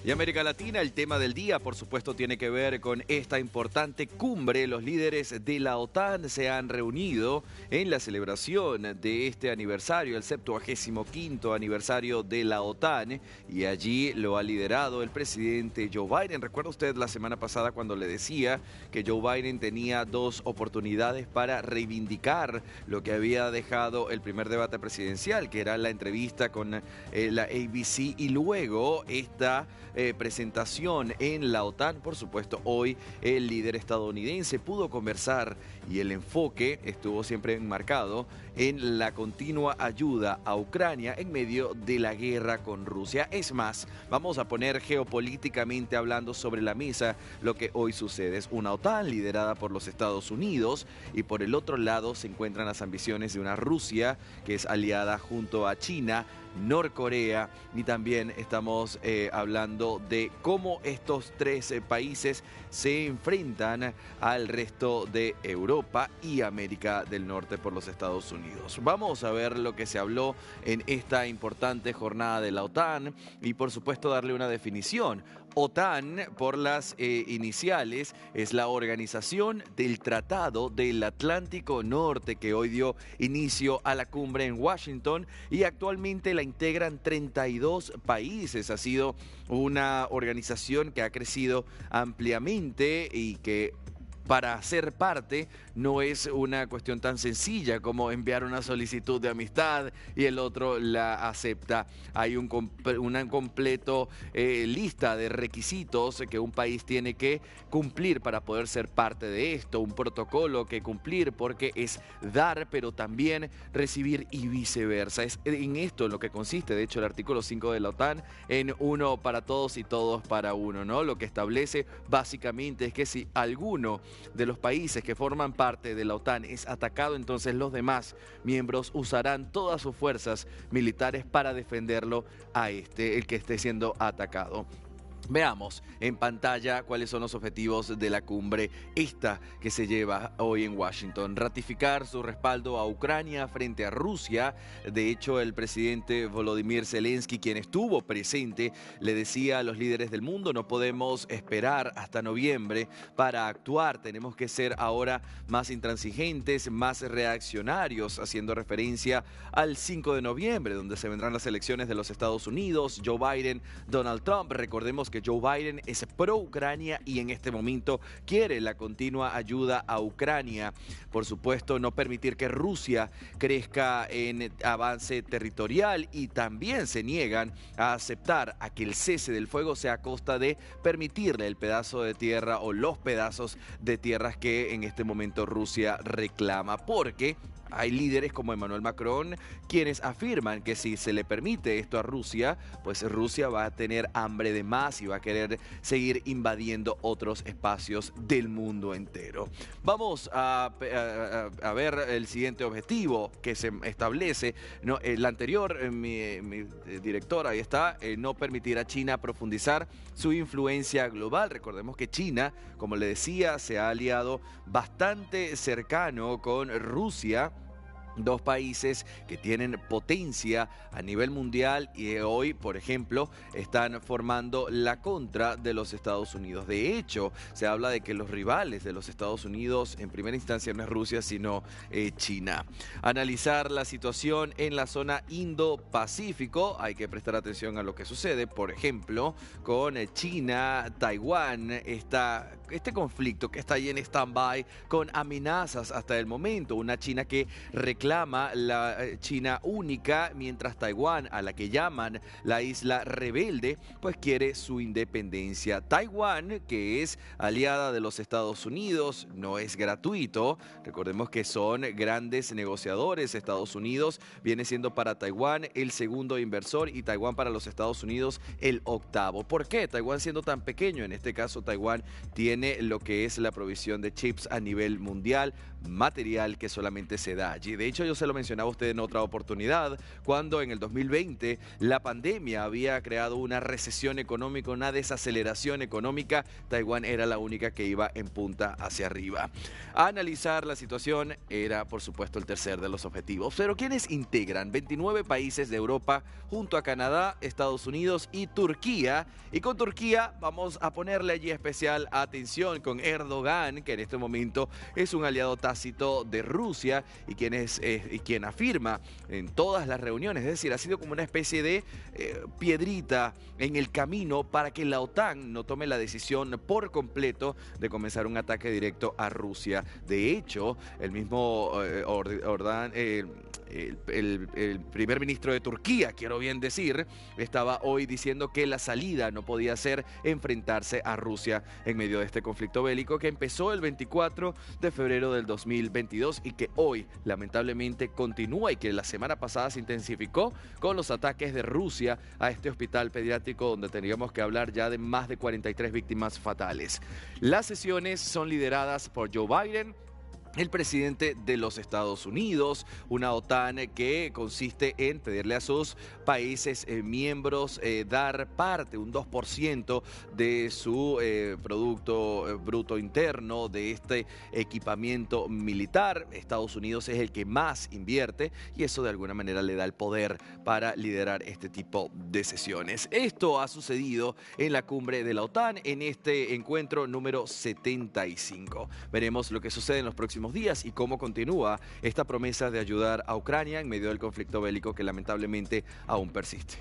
Y América Latina, el tema del día, por supuesto, tiene que ver con esta importante cumbre. Los líderes de la OTAN se han reunido en la celebración de este aniversario, el 75º aniversario de la OTAN, y allí lo ha liderado el presidente Joe Biden. ¿Recuerda usted la semana pasada cuando le decía que Joe Biden tenía dos oportunidades para reivindicar lo que había dejado el primer debate presidencial, que era la entrevista con la ABC, y luego esta presentación en la OTAN? Por supuesto, hoy el líder estadounidense pudo conversar y el enfoque estuvo siempre enmarcado en la continua ayuda a Ucrania en medio de la guerra con Rusia. Es más, vamos a poner geopolíticamente hablando sobre la mesa lo que hoy sucede. Es una OTAN liderada por los Estados Unidos y por el otro lado se encuentran las ambiciones de una Rusia que es aliada junto a China, Norcorea, y también estamos hablando de cómo estos tres países se enfrentan al resto de Europa y América del Norte por los Estados Unidos. Vamos a ver lo que se habló en esta importante jornada de la OTAN y por supuesto darle una definición. OTAN, por las iniciales, es la Organización del Tratado del Atlántico Norte, que hoy dio inicio a la cumbre en Washington y actualmente la integran 32 países. Ha sido una organización que ha crecido ampliamente y que para ser parte no es una cuestión tan sencilla como enviar una solicitud de amistad y el otro la acepta. Hay una completo lista de requisitos que un país tiene que cumplir para poder ser parte de esto, un protocolo que cumplir, porque es dar pero también recibir y viceversa. Es en esto en lo que consiste, de hecho, el artículo 5 de la OTAN, en uno para todos y todos para uno, ¿no? Lo que establece básicamente es que si alguno de los países que forman parte de la OTAN es atacado, entonces los demás miembros usarán todas sus fuerzas militares para defenderlo a el que esté siendo atacado. Veamos en pantalla cuáles son los objetivos de la cumbre esta que se lleva hoy en Washington. Ratificar su respaldo a Ucrania frente a Rusia. De hecho, el presidente Volodymyr Zelensky, quien estuvo presente, le decía a los líderes del mundo: no podemos esperar hasta noviembre para actuar, tenemos que ser ahora más intransigentes, más reaccionarios, haciendo referencia al 5 de noviembre, donde se vendrán las elecciones de los Estados Unidos, Joe Biden, Donald Trump. Recordemos que Joe Biden es pro-Ucrania y en este momento quiere la continua ayuda a Ucrania. Por supuesto, no permitir que Rusia crezca en avance territorial, y también se niegan a aceptar a que el cese del fuego sea a costa de permitirle el pedazo de tierra o los pedazos de tierras que en este momento Rusia reclama, porque hay líderes como Emmanuel Macron quienes afirman que si se le permite esto a Rusia, pues Rusia va a tener hambre de más y va a querer seguir invadiendo otros espacios del mundo entero. Vamos a ver el siguiente objetivo que se establece. No, el anterior, mi director, ahí está, no permitir a China profundizar su influencia global. Recordemos que China, como le decía, se ha aliado bastante cercano con Rusia, dos países que tienen potencia a nivel mundial y hoy, por ejemplo, están formando la contra de los Estados Unidos. De hecho, se habla de que los rivales de los Estados Unidos en primera instancia no es Rusia, sino China. Analizar la situación en la zona Indo-Pacífico. Hay que prestar atención a lo que sucede, por ejemplo, con China, Taiwán, este conflicto que está ahí en stand-by con amenazas hasta el momento. Una China que reclama la China única, mientras Taiwán, a la que llaman la isla rebelde, pues quiere su independencia. Taiwán, que es aliada de los Estados Unidos, no es gratuito. Recordemos que son grandes negociadores. Estados Unidos viene siendo para Taiwán el segundo inversor y Taiwán para los Estados Unidos el octavo. ¿Por qué? Taiwán siendo tan pequeño, en este caso Taiwán tiene lo que es la provisión de chips a nivel mundial, material que solamente se da allí. De hecho, yo se lo mencionaba a usted en otra oportunidad, cuando en el 2020 la pandemia había creado una recesión económica, una desaceleración económica. Taiwán era la única que iba en punta hacia arriba. Analizar la situación era, por supuesto, el tercer de los objetivos. Pero ¿quiénes integran 29 países de Europa junto a Canadá, Estados Unidos y Turquía? Y con Turquía vamos a ponerle allí especial atención con Erdogan, que en este momento es un aliado tácito de Rusia y quien afirma en todas las reuniones, es decir, ha sido como una especie de piedrita en el camino para que la OTAN no tome la decisión por completo de comenzar un ataque directo a Rusia. De hecho, el mismo el primer ministro de Turquía, quiero bien decir, estaba hoy diciendo que la salida no podía ser enfrentarse a Rusia en medio de este conflicto bélico que empezó el 24 de febrero del 2022 y que hoy lamentablemente continúa y que la semana pasada se intensificó con los ataques de Rusia a este hospital pediátrico donde teníamos que hablar ya de más de 43 víctimas fatales. Las sesiones son lideradas por Joe Biden, el presidente de los Estados Unidos, una OTAN que consiste en pedirle a sus países miembros dar parte, un 2% de su Producto Bruto Interno, de este equipamiento militar. Estados Unidos es el que más invierte y eso de alguna manera le da el poder para liderar este tipo de sesiones. Esto ha sucedido en la cumbre de la OTAN en este encuentro número 75. Veremos lo que sucede en los próximos días y cómo continúa esta promesa de ayudar a Ucrania en medio del conflicto bélico que lamentablemente aún persiste.